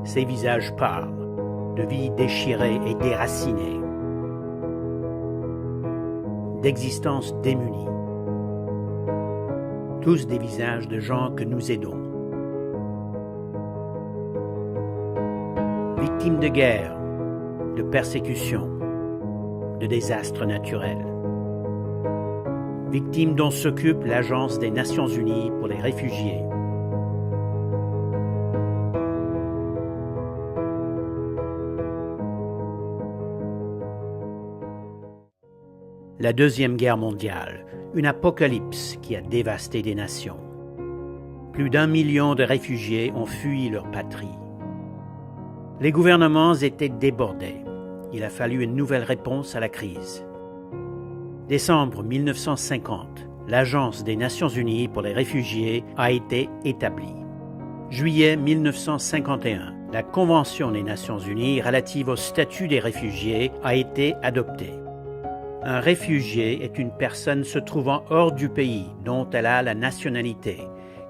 Ces visages parlent de vies déchirées et déracinées, d'existence démunie. Tous des visages de gens que nous aidons. Victimes de guerre, de persécutions, de désastres naturels. Victimes dont s'occupe l'Agence des Nations Unies pour les réfugiés. La Deuxième Guerre mondiale, une apocalypse qui a dévasté des nations. Plus d'1 million de réfugiés ont fui leur patrie. Les gouvernements étaient débordés. Il a fallu une nouvelle réponse à la crise. Décembre 1950, l'Agence des Nations Unies pour les réfugiés a été établie. Juillet 1951, la Convention des Nations Unies relative au statut des réfugiés a été adoptée. Un réfugié est une personne se trouvant hors du pays dont elle a la nationalité,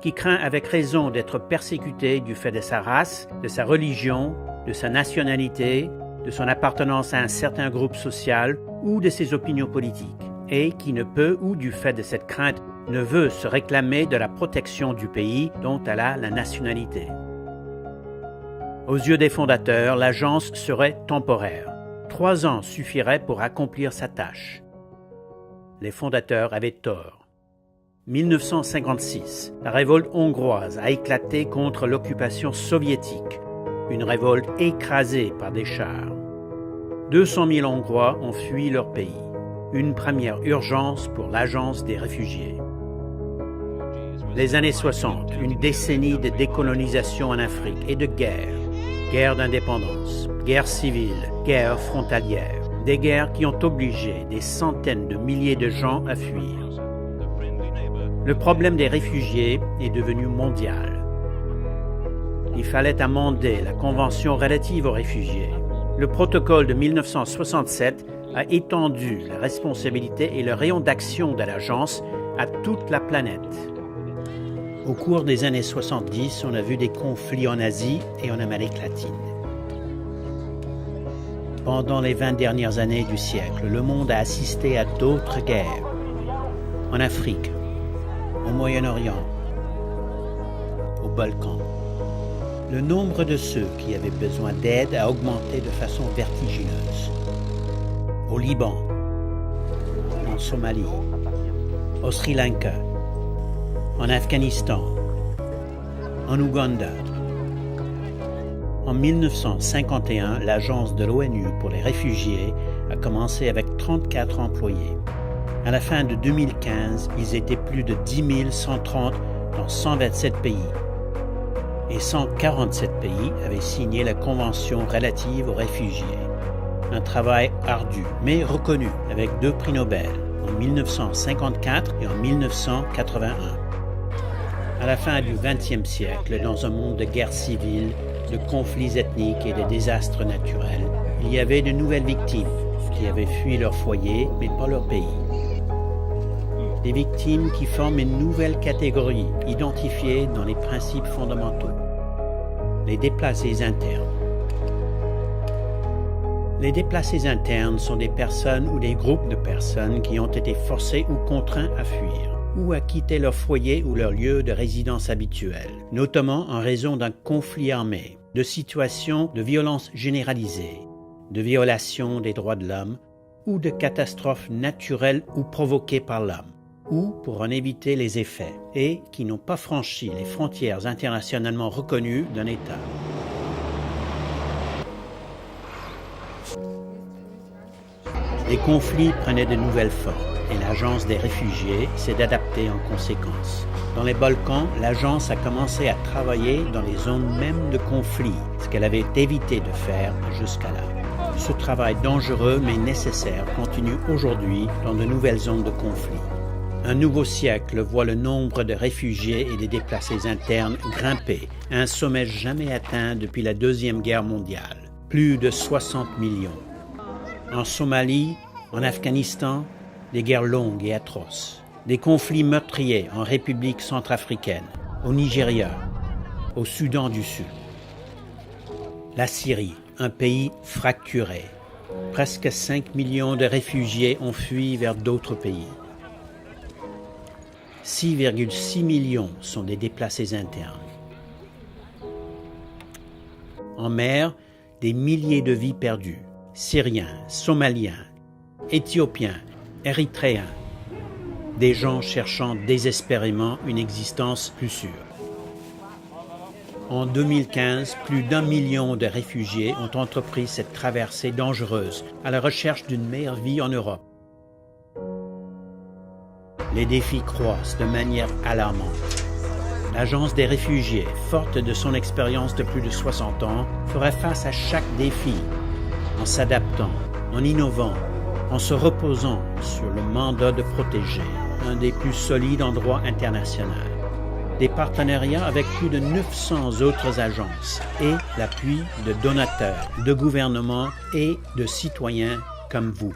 qui craint avec raison d'être persécutée du fait de sa race, de sa religion, de sa nationalité, de son appartenance à un certain groupe social ou de ses opinions politiques, et qui ne peut, ou du fait de cette crainte, ne veut se réclamer de la protection du pays dont elle a la nationalité. Aux yeux des fondateurs, l'agence serait temporaire. 3 ans suffiraient pour accomplir sa tâche. Les fondateurs avaient tort. 1956, la révolte hongroise a éclaté contre l'occupation soviétique, une révolte écrasée par des chars. 200 000 Hongrois ont fui leur pays, une première urgence pour l'Agence des réfugiés. Les années 60, une décennie de décolonisation en Afrique et de guerre. Guerre d'indépendance, guerre civile, guerre frontalière. Des guerres qui ont obligé des centaines de milliers de gens à fuir. Le problème des réfugiés est devenu mondial. Il fallait amender la Convention relative aux réfugiés. Le protocole de 1967 a étendu la responsabilité et le rayon d'action de l'agence à toute la planète. Au cours des années 70, on a vu des conflits en Asie et en Amérique latine. Pendant les 20 dernières années du siècle, le monde a assisté à d'autres guerres. En Afrique, au Moyen-Orient, aux Balkans. Le nombre de ceux qui avaient besoin d'aide a augmenté de façon vertigineuse. Au Liban, en Somalie, au Sri Lanka, en Afghanistan, en Ouganda. En 1951, l'Agence de l'ONU pour les réfugiés a commencé avec 34 employés. À la fin de 2015, ils étaient plus de 10 130 dans 127 pays. Et 147 pays avaient signé la Convention relative aux réfugiés. Un travail ardu, mais reconnu, avec 2 prix Nobel, en 1954 et en 1981. À la fin du XXe siècle, dans un monde de guerres civiles, de conflits ethniques et de désastres naturels, il y avait de nouvelles victimes qui avaient fui leur foyer, mais pas leur pays. Des victimes qui forment une nouvelle catégorie identifiée dans les principes fondamentaux. Les déplacés internes. Les déplacés internes sont des personnes ou des groupes de personnes qui ont été forcés ou contraints à fuir ou à quitter leur foyer ou leur lieu de résidence habituel, notamment en raison d'un conflit armé, de situations de violence généralisée, de violations des droits de l'homme ou de catastrophes naturelles ou provoquées par l'homme, ou pour en éviter les effets, et qui n'ont pas franchi les frontières internationalement reconnues d'un État. Les conflits prenaient de nouvelles formes et l'Agence des réfugiés s'est adaptée en conséquence. Dans les Balkans, l'Agence a commencé à travailler dans les zones mêmes de conflit, ce qu'elle avait évité de faire jusqu'à là. Ce travail dangereux mais nécessaire continue aujourd'hui dans de nouvelles zones de conflit. Un nouveau siècle voit le nombre de réfugiés et des déplacés internes grimper à un sommet jamais atteint depuis la Deuxième Guerre mondiale. Plus de 60 millions. En Somalie, en Afghanistan, des guerres longues et atroces. Des conflits meurtriers en République centrafricaine, au Nigeria, au Soudan du Sud. La Syrie, un pays fracturé. Presque 5 millions de réfugiés ont fui vers d'autres pays. 6,6 millions sont des déplacés internes. En mer, des milliers de vies perdues. Syriens, Somaliens, Éthiopiens, Érythréens. Des gens cherchant désespérément une existence plus sûre. En 2015, plus d'1 million de réfugiés ont entrepris cette traversée dangereuse à la recherche d'une meilleure vie en Europe. Les défis croissent de manière alarmante. L'Agence des réfugiés, forte de son expérience de plus de 60 ans, fera face à chaque défi en s'adaptant, en innovant, en se reposant sur le mandat de protéger, un des plus solides en droit international. Des partenariats avec plus de 900 autres agences et l'appui de donateurs, de gouvernements et de citoyens comme vous.